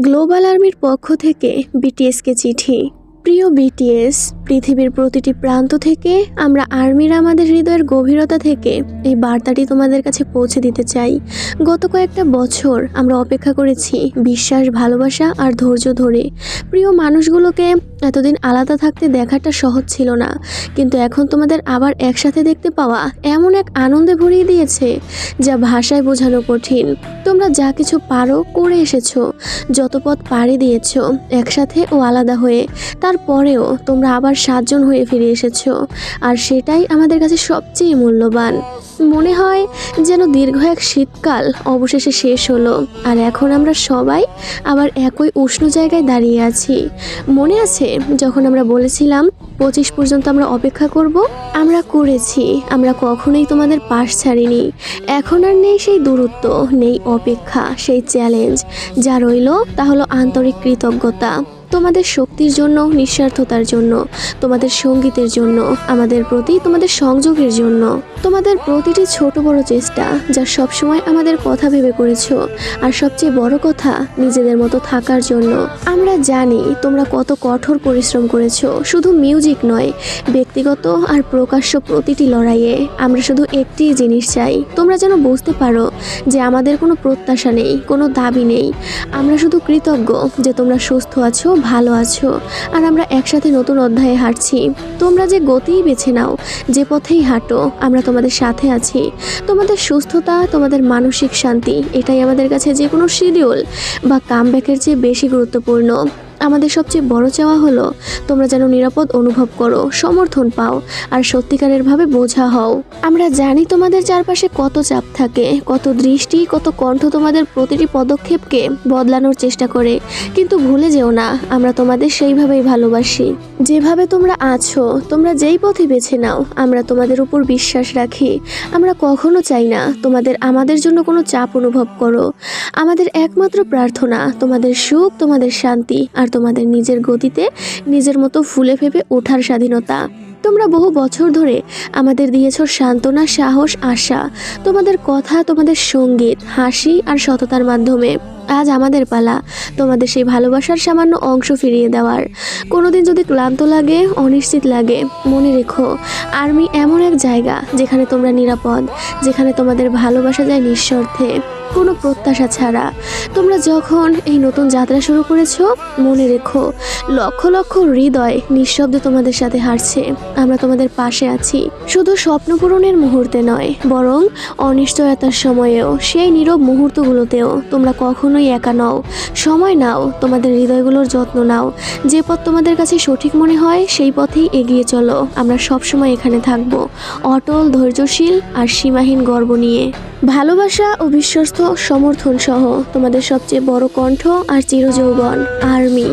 Global আর্মির পক্ষ থেকে বিটিএসকে চিঠি। প্রিয় বিটিএস, পৃথিবীর প্রতিটি প্রান্ত থেকে আমরা আর্মিরা আমাদের হৃদয়ের গভীরতা থেকে এই বার্তাটি তোমাদের কাছে পৌঁছে দিতে চাই। গত কয়েকটা বছর আমরা অপেক্ষা করেছি বিশ্বাস, ভালোবাসা আর ধৈর্য ধরে। প্রিয় মানুষগুলোকে এতদিন আলাদা থাকতে দেখাটা সহজ ছিল না, কিন্তু এখন তোমাদের আবার একসাথে দেখতে পাওয়া এমন এক আনন্দে ভরিয়ে দিয়েছে যা ভাষায় বোঝানো কঠিন। তোমরা যা কিছু পারো করে এসেছো, যত পথ পাড়ি দিয়েছো একসাথে ও আলাদা হয়ে, তারপরেও তোমরা আবার 7 জন হয়ে ফিরে এসেছো, আর সেটাই আমাদের কাছে সবচেয়ে মূল্যবান। মনে হয় যেন দীর্ঘ এক শীতকাল অবশেষে শেষ হলো, আর এখন আমরা সবাই আবার একই উষ্ণ জায়গায় দাঁড়িয়ে আছি। মনে আছে যখন আমরা বলেছিলাম 25 পর্যন্ত আমরা অপেক্ষা করব? আমরা করেছি, আমরা কখনোই তোমাদের পাশ ছাড়িনি। এখন আর নেই সেই দূরত্ব, নেই অপেক্ষা, সেই চ্যালেঞ্জ। যা রইল তা হলো আন্তরিক কৃতজ্ঞতা, তোমাদের শক্তির জন্য, নিঃস্বার্থতার জন্য, তোমাদের সঙ্গীতের জন্য, আমাদের প্রতি তোমাদের সংযোগের জন্য, তোমাদের প্রতিটি ছোট বড় চেষ্টা যা সবসময় আমাদের কথা ভেবে করেছো, আর সবচেয়ে বড় কথা নিজেদের মতো থাকার জন্য। আমরা জানি তোমরা কত কঠোর পরিশ্রম করেছো, শুধু মিউজিক নয়, ব্যক্তিগত আর প্রকাশ্য প্রতিটি লড়াইয়ে। আমরা শুধু একটি জিনিস চাই, তোমরা যেন বুঝতে পারো যে আমাদের কোনো প্রত্যাশা নেই, কোনো দাবি নেই। আমরা শুধু কৃতজ্ঞ যে তোমরা সুস্থ আছো, ভালো আছো, আর আমরা একসাথে নতুন অধ্যায়ে হাঁটছি। তোমরা যে গতিই বেছে নাও, যে পথেই হাঁটো, আমরা তোমাদের সাথে আছি। তোমাদের সুস্থতা, তোমাদের মানসিক শান্তি, এটাই আমাদের কাছে যে কোনো শিডিউল বা কামব্যাকের চেয়ে বেশি গুরুত্বপূর্ণ। আমাদের সবচেয়ে বড় চাওয়া হলো তোমরা যেন নিরাপদ অনুভব করো, সমর্থন পাও, আর সত্যিকারের ভাবে বোঝা হও। আমরা জানি তোমাদের চারপাশে কত চাপ থাকে, কত দৃষ্টি, কত কণ্ঠ তোমাদের প্রতিটি পদক্ষেপকে বদলানোর চেষ্টা করে, কিন্তু ভুলে যেও না আমরা তোমাদের সেইভাবেই ভালোবাসি। যেভাবে তোমরা আছো, তোমরা যেই পথে বেছে নাও, আমরা তোমাদের উপর বিশ্বাস রাখি। আমরা কখনো চাই না তোমাদের আমাদের জন্য কোনো চাপ অনুভব করো। আমাদের একমাত্র প্রার্থনা তোমাদের সুখ, তোমাদের শান্তি, আর তোমাদের নিজের গতিতে নিজের মতো ফুলে ফেপে ওঠার স্বাধীনতা। তোমরা বহু বছর ধরে আমাদের দিয়েছো সান্ত্বনা, সাহস, আশা। তোমাদের কথা, তোমাদের সঙ্গীত, হাসি আর সততার মাধ্যমে আজ আমাদের পালা তোমাদের সেই ভালোবাসার সামান্য অংশ ফিরিয়ে দেওয়ার। কোনোদিন যদি ক্লান্ত লাগে, অনিশ্চিত লাগে, মনে রেখো আর্মি এমন এক জায়গা যেখানে তোমরা নিরাপদ, যেখানে তোমাদের ভালোবাসা যায় নিঃস্বার্থে, কোনো প্রত্যাশা ছাড়া। তোমরা যখন এই নতুন যাত্রা শুরু করেছো, মনে রেখো লক্ষ লক্ষ হৃদয় নিঃশব্দে তোমাদের সাথে হাঁটছে। আমরা তোমাদের পাশে আছি, শুধু স্বপ্ন পূরণের মুহূর্তে নয়, বরং অনিশ্চয়তার সময়েও, সেই নীরব মুহূর্তগুলোতেও। তোমরা কখনোই একা নও। সময় নাও, তোমাদের হৃদয়গুলোর যত্ন নাও। যে পথ তোমাদের কাছে সঠিক মনে হয় সেই পথেই এগিয়ে চলো। আমরা সবসময় এখানে থাকবো, অটল, ধৈর্যশীল আর সীমাহীন গর্ব নিয়ে। ভালোবাসা ও বিশ্বস্ত সমর্থন সহ তোমাদের সবচেয়ে বড় কণ্ঠ আর চিরযৌবন আর্মি।